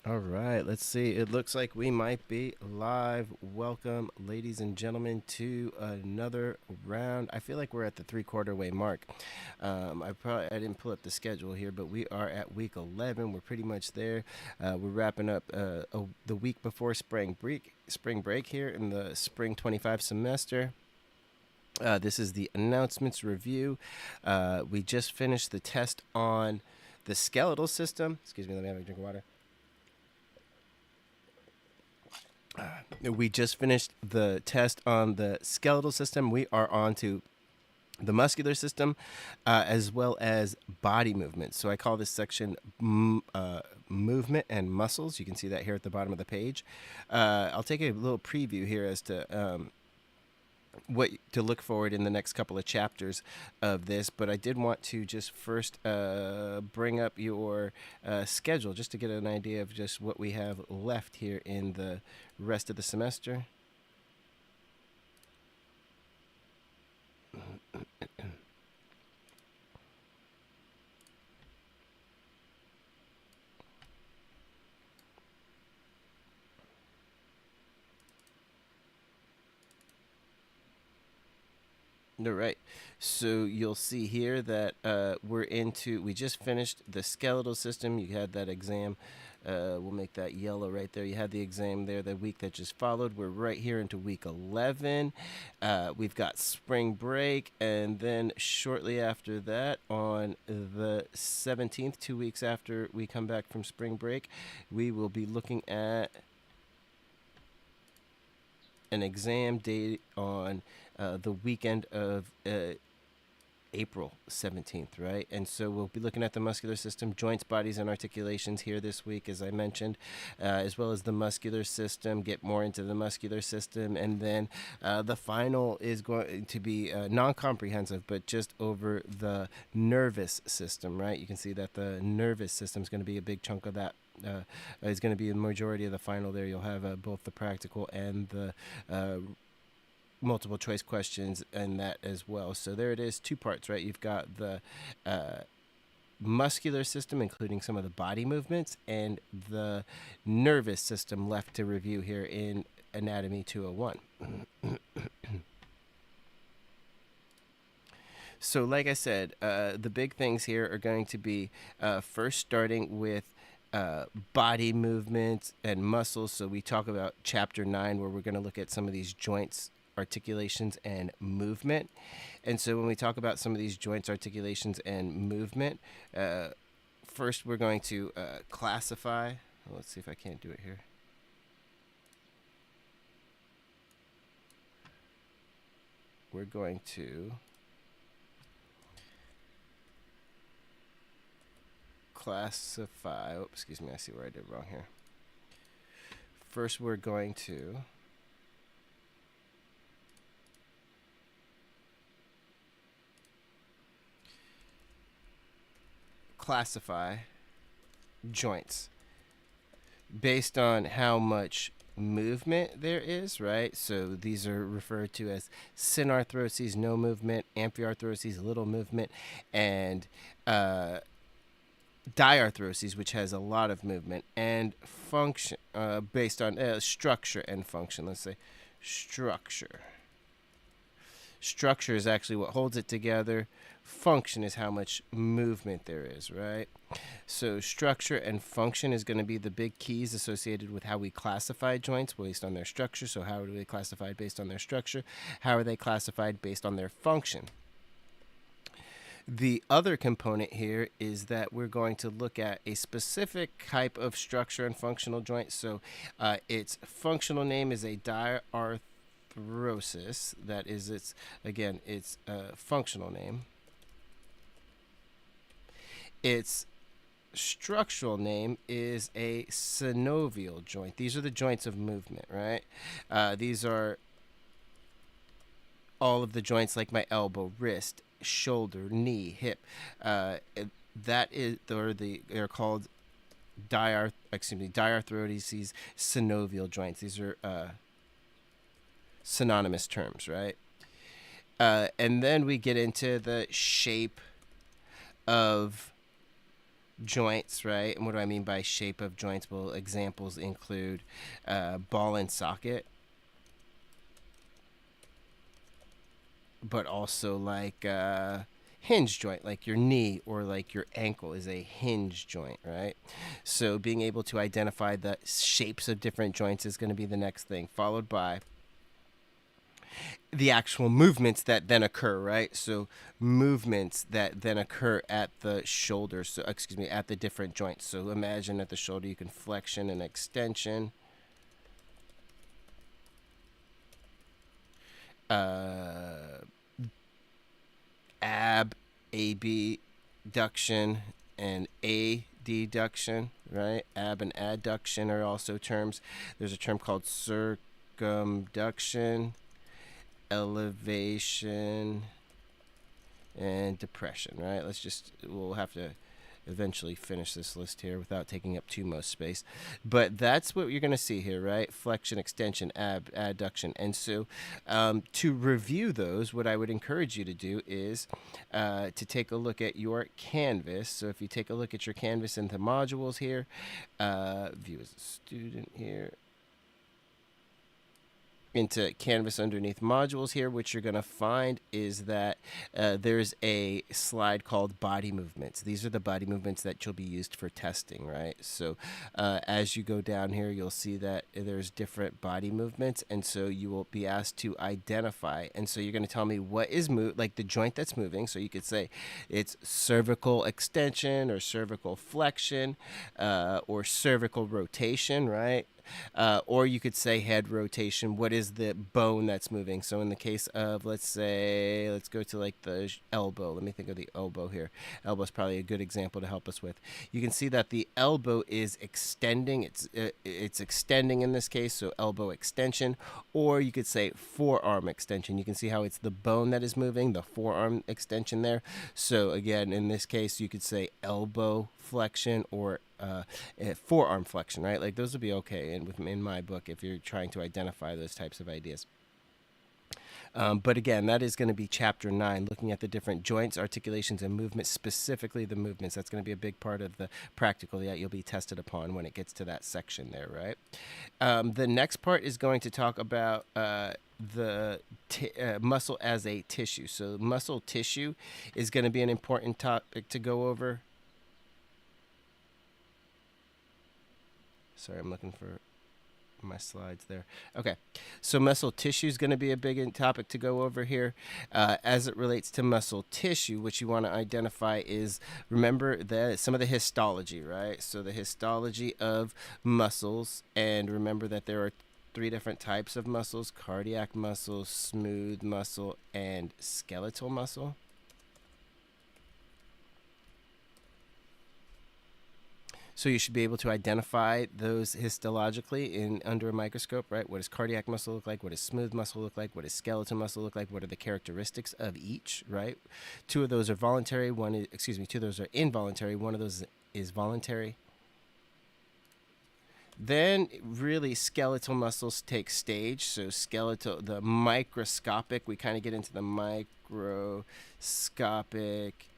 All right, let's see. It looks like we might be live. Welcome, ladies and gentlemen, to another round. I feel like we're at the three-quarter way mark. I didn't pull up the schedule here, but we are at week 11. We're pretty much there. We're wrapping up the week before spring break. Spring break here in the spring 25 semester. This is the announcements review. We just finished the test on the skeletal system. Excuse me, let me have a drink of water. We just finished the test on the skeletal system. We are on to the muscular system, as well as body movement. So I call this section movement and muscles. You can see that here at the bottom of the page. I'll take a little preview here as to what to look forward in the next couple of chapters of this, but I did want to just first bring up your schedule just to get an idea of just what we have left here in the rest of the semester. All right. So you'll see here that we just finished the skeletal system. You had that exam. We'll make that yellow right there. You had the exam there the week that just followed. We're right here into week 11. We've got spring break. And then shortly after that, on the 17th, 2 weeks after we come back from spring break, we will be looking at an exam date on the weekend of April 17th, right? And so we'll be looking at the muscular system, joints, bodies, and articulations here this week, as I mentioned, as well as the muscular system, get more into the muscular system. And then the final is going to be non-comprehensive, but just over the nervous system, right? You can see that the nervous system is going to be a big chunk of that. Is going to be the majority of the final there. You'll have both the practical and the multiple choice questions and that as well. So there it is, two parts, right? You've got the muscular system, including some of the body movements, and the nervous system left to review here in Anatomy 201. So, like I said, the big things here are going to be first starting with body movements and muscles. So, we talk about chapter 9, where we're going to look at some of these joints, articulations, and movement. And so, when we talk about some of these joints, articulations, and movement, first we're going to classify. Let's see if I can't do it here. We're going to classify. Oh, excuse me, I see where I did wrong here. First, we're going to classify joints based on how much movement there is, right? So these are referred to as synarthroses, no movement, amphiarthroses, little movement, and diarthroses, which has a lot of movement, and function based on structure and function. Let's say structure. Structure is actually what holds it together. Function is how much movement there is, right? So structure and function is going to be the big keys associated with how we classify joints based on their structure. So how are they classified based on their structure? How are they classified based on their function? The other component here is that we're going to look at a specific type of structure and functional joint. So its functional name is a diarthrosis. That is its functional name. Its structural name is a synovial joint. These are the joints of movement, right? These are all of the joints like my elbow, wrist, shoulder, knee, hip. They're called diarthrosis, synovial joints. These are synonymous terms, right? And then we get into the shape of joints, right? And what do I mean by shape of joints? Well, examples include ball and socket, but also like hinge joint, like your knee or like your ankle is a hinge joint, right? So being able to identify the shapes of different joints is going to be the next thing, followed by the actual movements that then occur, right? So movements that then occur at the shoulder, so excuse me, at the different joints. So imagine at the shoulder you can flexion and extension, uh, abduction and adduction, right? Ab and adduction are also terms. There's a term called circumduction, elevation, and depression, right? We'll have to eventually finish this list here without taking up too much space. But that's what you're going to see here, right? Flexion, extension, adduction. And so to review those, what I would encourage you to do is to take a look at your canvas. So if you take a look at your canvas in the modules here, view as a student here, into Canvas underneath modules here, what you're going to find is that there's a slide called body movements. These are the body movements that you'll be used for testing, right? So as you go down here, you'll see that there's different body movements, and so you will be asked to identify. And so you're going to tell me what is like the joint that's moving. So you could say it's cervical extension or cervical flexion or cervical rotation, right? Or you could say head rotation. What is the bone that's moving? So in the case of, let's go to like the elbow. Let me think of the elbow here. Elbow is probably a good example to help us with. You can see that the elbow is extending. It's extending in this case, so elbow extension. Or you could say forearm extension. You can see how it's the bone that is moving, the forearm extension there. So again, in this case, you could say elbow flexion or forearm flexion, right? Like those would be okay in my book if you're trying to identify those types of ideas. But again, that is going to be chapter 9, looking at the different joints, articulations, and movements, specifically the movements. That's going to be a big part of the practical that you'll be tested upon when it gets to that section there, right? The next part is going to talk about the muscle as a tissue. So muscle tissue is going to be an important topic to go over. Sorry, I'm looking for my slides there. Okay, so muscle tissue is going to be a big topic to go over here. As it relates to muscle tissue, what you want to identify is, remember that some of the histology, right? So the histology of muscles, and remember that there are 3 different types of muscles: cardiac muscle, smooth muscle, and skeletal muscle. So you should be able to identify those histologically under a microscope, right? What does cardiac muscle look like? What does smooth muscle look like? What does skeletal muscle look like? What are the characteristics of each, right? 2 of those are voluntary. 2 of those are involuntary. 1 of those is voluntary. Then really skeletal muscles take stage. So the microscopic, we kind of get into the microscopic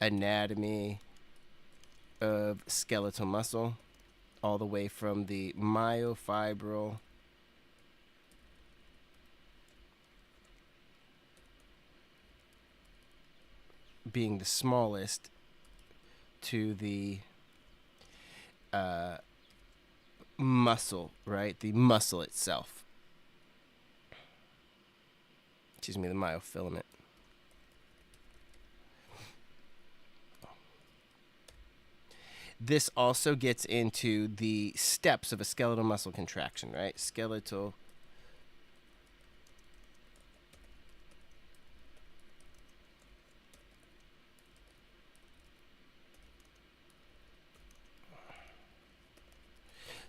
anatomy of skeletal muscle, all the way from the myofibril being the smallest to the muscle, right? The muscle itself. Excuse me, the myofilament. This also gets into the steps of a skeletal muscle contraction, right? Skeletal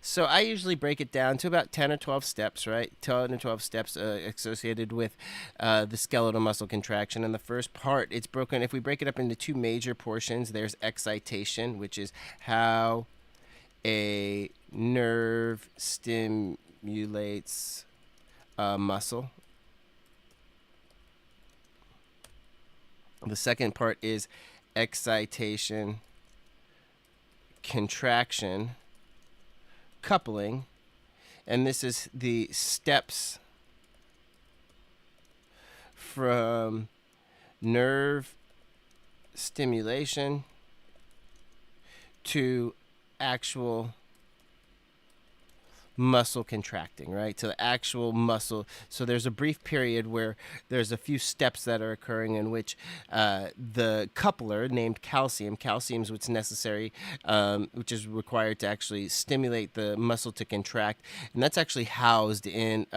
So I usually break it down to about 10 or 12 steps, right? 10 or 12 steps associated with the skeletal muscle contraction. And the first part, it's broken, if we break it up into 2 major portions, there's excitation, which is how a nerve stimulates a muscle. The second part is excitation, contraction, coupling, and this is the steps from nerve stimulation to actual muscle contracting, right? To the actual muscle. So there's a brief period where there's a few steps that are occurring in which the coupler named calcium is what's necessary, which is required to actually stimulate the muscle to contract. And that's actually housed in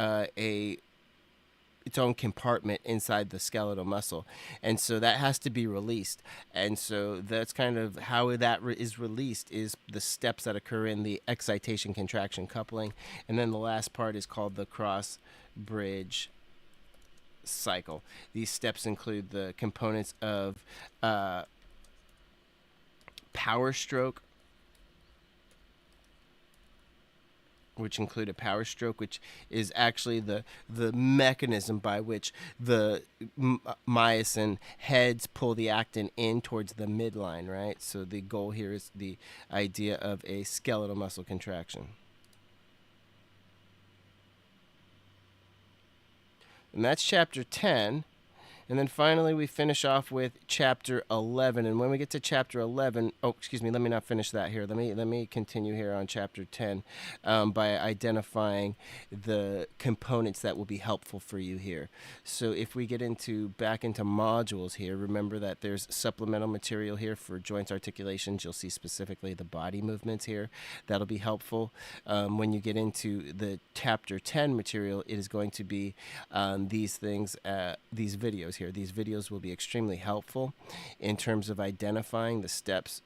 its own compartment inside the skeletal muscle, and so that has to be released. And so that's kind of how that is released, is the steps that occur in the excitation, contraction, coupling. And then the last part is called the cross bridge cycle. These steps include the components of power stroke, which include a power stroke, which is actually the mechanism by which the myosin heads pull the actin in towards the midline, right? So the goal here is the idea of a skeletal muscle contraction. And that's chapter 10. And then finally, we finish off with chapter 11. And when we get to chapter 11, let me not finish that here. Let me continue here on chapter 10 by identifying the components that will be helpful for you here. So if we get back into modules here, remember that there's supplemental material here for joints, articulations. You'll see specifically the body movements here. That'll be helpful. When you get into the chapter 10 material, it is going to be these things, these videos here. These videos will be extremely helpful in terms of identifying the steps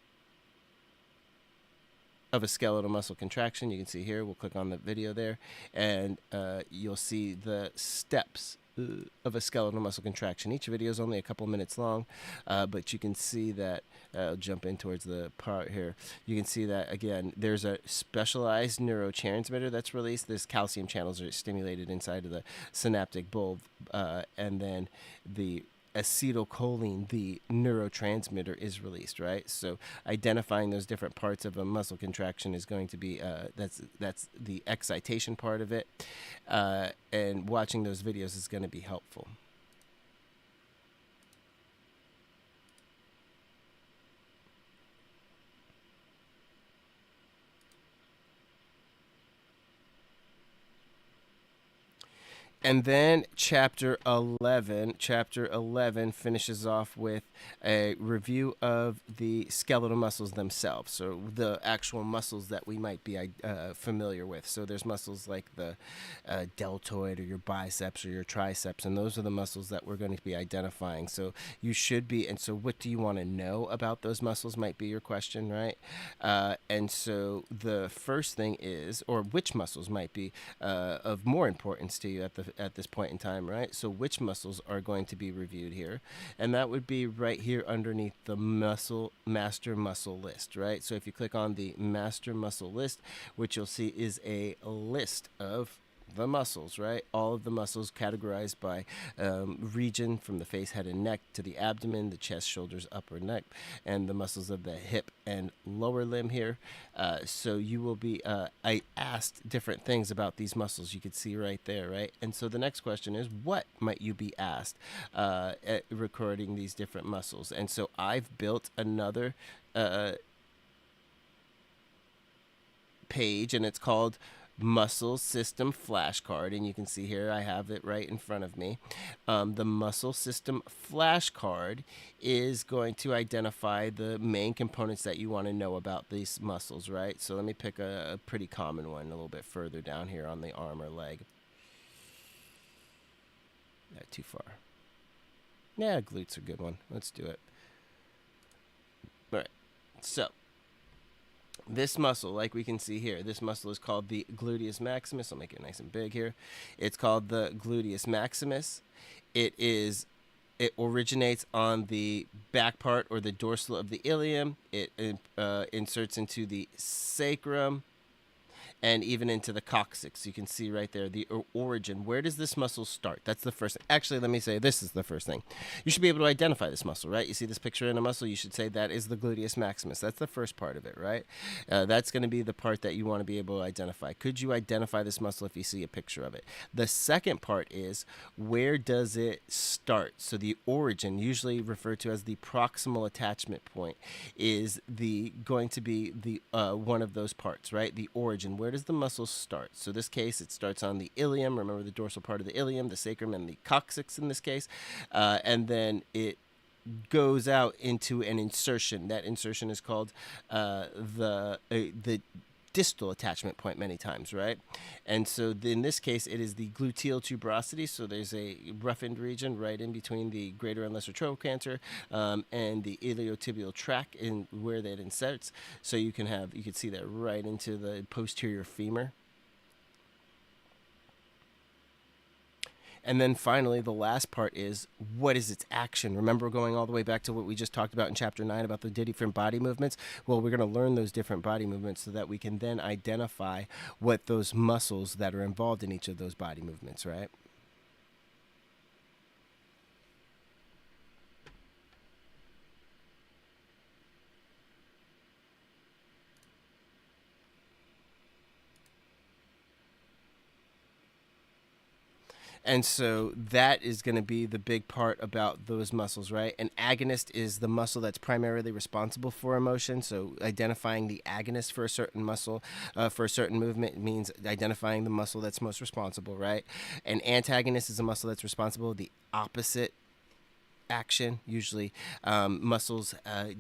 of a skeletal muscle contraction. You can see here, we'll click on the video there, and you'll see the steps of a skeletal muscle contraction. Each video is only a couple minutes long, but you can see that, I'll jump in towards the part here. You can see that, again, there's a specialized neurotransmitter that's released. This calcium channels are stimulated inside of the synaptic bulb, and then the acetylcholine, the neurotransmitter, is released, right? So identifying those different parts of a muscle contraction is going to be that's the excitation part of it, and watching those videos is going to be helpful. And then chapter 11 finishes off with a review of the skeletal muscles themselves. So the actual muscles that we might be familiar with. So there's muscles like the deltoid, or your biceps, or your triceps, and those are the muscles that we're going to be identifying. So you should be, and so what do you want to know about those muscles might be your question, right? And so the first thing is, or which muscles might be of more importance to you at this point in time, right? So which muscles are going to be reviewed here? And that would be right here underneath the master muscle list, right? So if you click on the master muscle list, what you'll see is a list of the muscles, right? All of the muscles categorized by region, from the face, head, and neck to the abdomen, the chest, shoulders, upper neck, and the muscles of the hip and lower limb here. So you will be, I asked different things about these muscles. You could see right there, right? And so the next question is, what might you be asked at recording these different muscles? And so I've built another page, and it's called Muscle System Flashcard, and you can see here I have it right in front of me. The Muscle System Flashcard is going to identify the main components that you want to know about these muscles, right? So let me pick a pretty common one a little bit further down here on the arm or leg. Not too far. Yeah, glutes are a good one. Let's do it. All right. So this muscle, like we can see here, this muscle is called the gluteus maximus. I'll make it nice and big here. It's called the gluteus maximus. It originates on the back part, or the dorsal of the ilium. It inserts into the sacrum, and even into the coccyx. You can see right there the origin. Where does this muscle start? That's the first thing. Actually, let me say this is the first thing. You should be able to identify this muscle, right? You see this picture in a muscle, you should say that is the gluteus maximus. That's the first part of it, right? That's going to be the part that you want to be able to identify. Could you identify this muscle if you see a picture of it? The second part is, where does it start? So the origin, usually referred to as the proximal attachment point, is the going to be the one of those parts, right? The origin. Where does the muscle start? So this case, it starts on the ilium. Remember the dorsal part of the ilium, the sacrum, and the coccyx in this case, and then goes out into an insertion. That insertion is called the distal attachment point many times, right? And so in this case, it is the gluteal tuberosity. So there's a roughened region right in between the greater and lesser trochanter and the iliotibial tract in where that inserts. So you can see that right into the posterior femur. And then finally, the last part is, what is its action? Remember, going all the way back to what we just talked about in Chapter 9 about the different body movements? Well, we're going to learn those different body movements so that we can then identify what those muscles that are involved in each of those body movements, right? And so that is going to be the big part about those muscles, right? An agonist is the muscle that's primarily responsible for emotion. So identifying the agonist for a certain muscle, for a certain movement, means identifying the muscle that's most responsible, right? An antagonist is a muscle that's responsible for the opposite action. Usually muscles,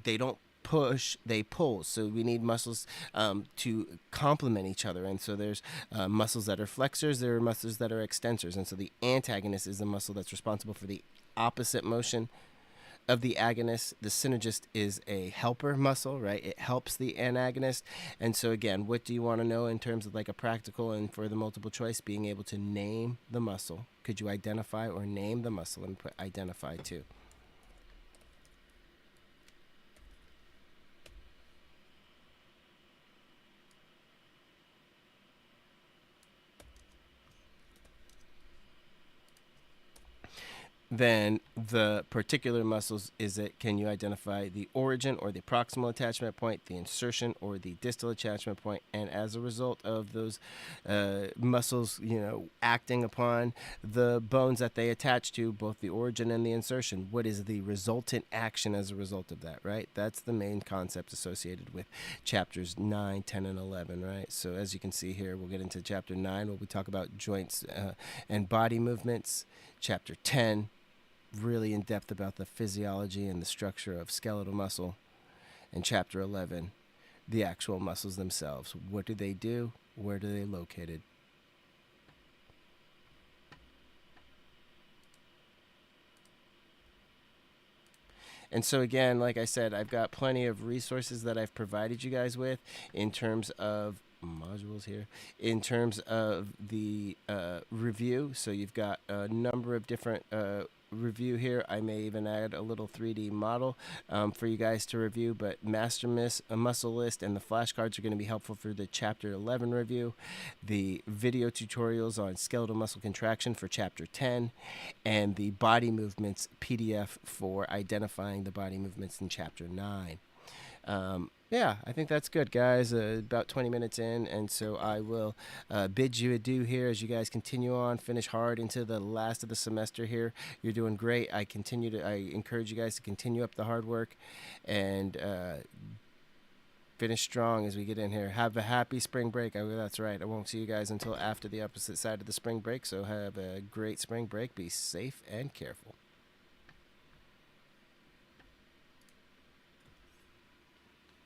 they don't push, they pull. So we need muscles to complement each other. And so there's muscles that are flexors, there are muscles that are extensors. And so the antagonist is the muscle that's responsible for the opposite motion of the agonist. The synergist is a helper muscle, right? It helps the antagonist. And so again, what do you want to know in terms of like a practical and for the multiple choice? Being able to name the muscle. Could you identify or name the muscle? Let me put identify too. Then the particular muscles is it, can you identify the origin or the proximal attachment point, the insertion or the distal attachment point, and as a result of those muscles, acting upon the bones that they attach to, both the origin and the insertion, what is the resultant action as a result of that, right? That's the main concept associated with chapters 9, 10, and 11, right? So as you can see here, we'll get into chapter 9 where we talk about joints and body movements. Chapter 10, really in depth about the physiology and the structure of skeletal muscle. And chapter 11, the actual muscles themselves. What do they do? Where do they located? And so again, like I said, I've got plenty of resources that I've provided you guys with in terms of modules here, in terms of the review. So you've got a number of different review here. I may even add a little 3D model for you guys to review, but Master Muscle List and the flashcards are going to be helpful for the Chapter 11 review, the video tutorials on skeletal muscle contraction for Chapter 10, and the body movements PDF for identifying the body movements in Chapter 9. Yeah, I think that's good, guys. About 20 minutes in, and so I will bid you adieu here as you guys continue on, finish hard into the last of the semester here. You're doing great. I encourage you guys to continue up the hard work and finish strong as we get in here. Have a happy spring break. That's right. I won't see you guys until after the opposite side of the spring break, so have a great spring break. Be safe and careful.